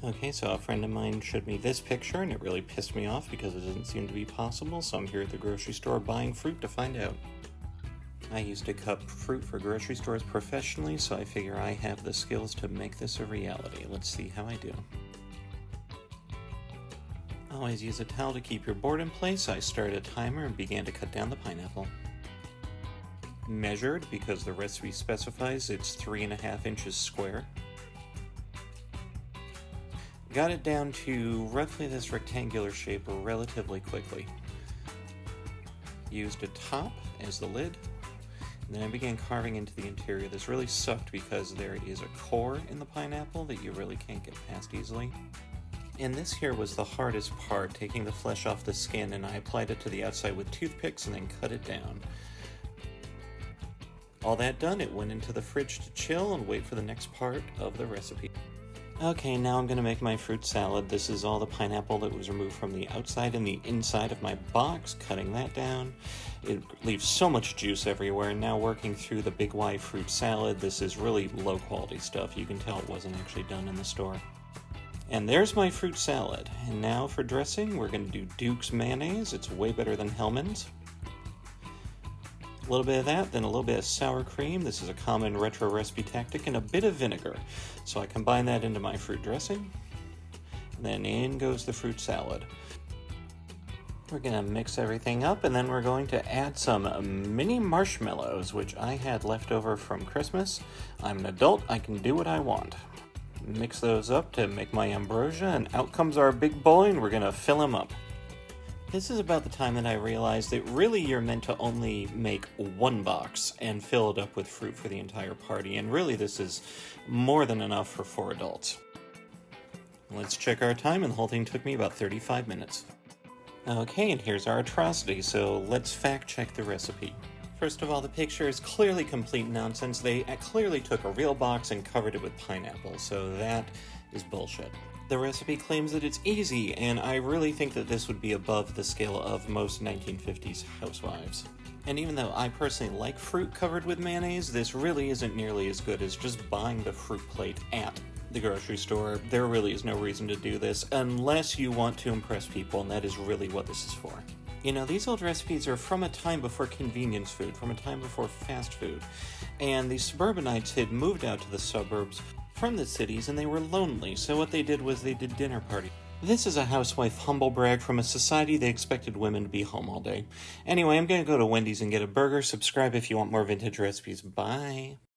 Okay, so a friend of mine showed me this picture and it really pissed me off because it doesn't seem to be possible, so I'm here at the grocery store buying fruit to find out. I used to cut fruit for grocery stores professionally, so I figure I have the skills to make this a reality. Let's see how I do. Always use a towel to keep your board in place. I started a timer and began to cut down the pineapple. Measured, because the recipe specifies it's 3.5 inches square. Got it down to roughly this rectangular shape relatively quickly. Used a top as the lid, and then I began carving into the interior. This really sucked because there is a core in the pineapple that you really can't get past easily. And this here was the hardest part, taking the flesh off the skin, and I applied it to the outside with toothpicks and then cut it down. All that done, it went into the fridge to chill and wait for the next part of the recipe. Okay, now I'm going to make my fruit salad. This is all the pineapple that was removed from the outside and the inside of my box, cutting that down. It leaves so much juice everywhere. Now working through the Big Y fruit salad, this is really low quality stuff. You can tell it wasn't actually done in the store. And there's my fruit salad. And now for dressing, we're going to do Duke's mayonnaise. It's way better than Hellmann's. A little bit of that, then a little bit of sour cream. This is a common retro recipe tactic, and a bit of vinegar. So I combine that into my fruit dressing, and then in goes the fruit salad. We're going to mix everything up, and then we're going to add some mini marshmallows, which I had left over from Christmas. I'm an adult, I can do what I want. Mix those up to make my ambrosia, and out comes our big boy, and we're going to fill him up. This is about the time that I realized that really you're meant to only make one box and fill it up with fruit for the entire party, and really this is more than enough for 4 adults. Let's check our time, and the whole thing took me about 35 minutes. Okay, and here's our atrocity, so let's fact check the recipe. First of all, the picture is clearly complete nonsense. They clearly took a real box and covered it with pineapple, so that is bullshit. The recipe claims that it's easy, and I really think that this would be above the scale of most 1950s housewives. And even though I personally like fruit covered with mayonnaise, this really isn't nearly as good as just buying the fruit plate at the grocery store. There really is no reason to do this unless you want to impress people, and that is really what this is for. You know, these old recipes are from a time before convenience food, from a time before fast food, and the suburbanites had moved out to the suburbs from the cities, and they were lonely, so what they did was they did dinner parties. This is a housewife humble brag from a society that expected women to be home all day. Anyway, I'm gonna go to Wendy's and get a burger. Subscribe if you want more vintage recipes. Bye!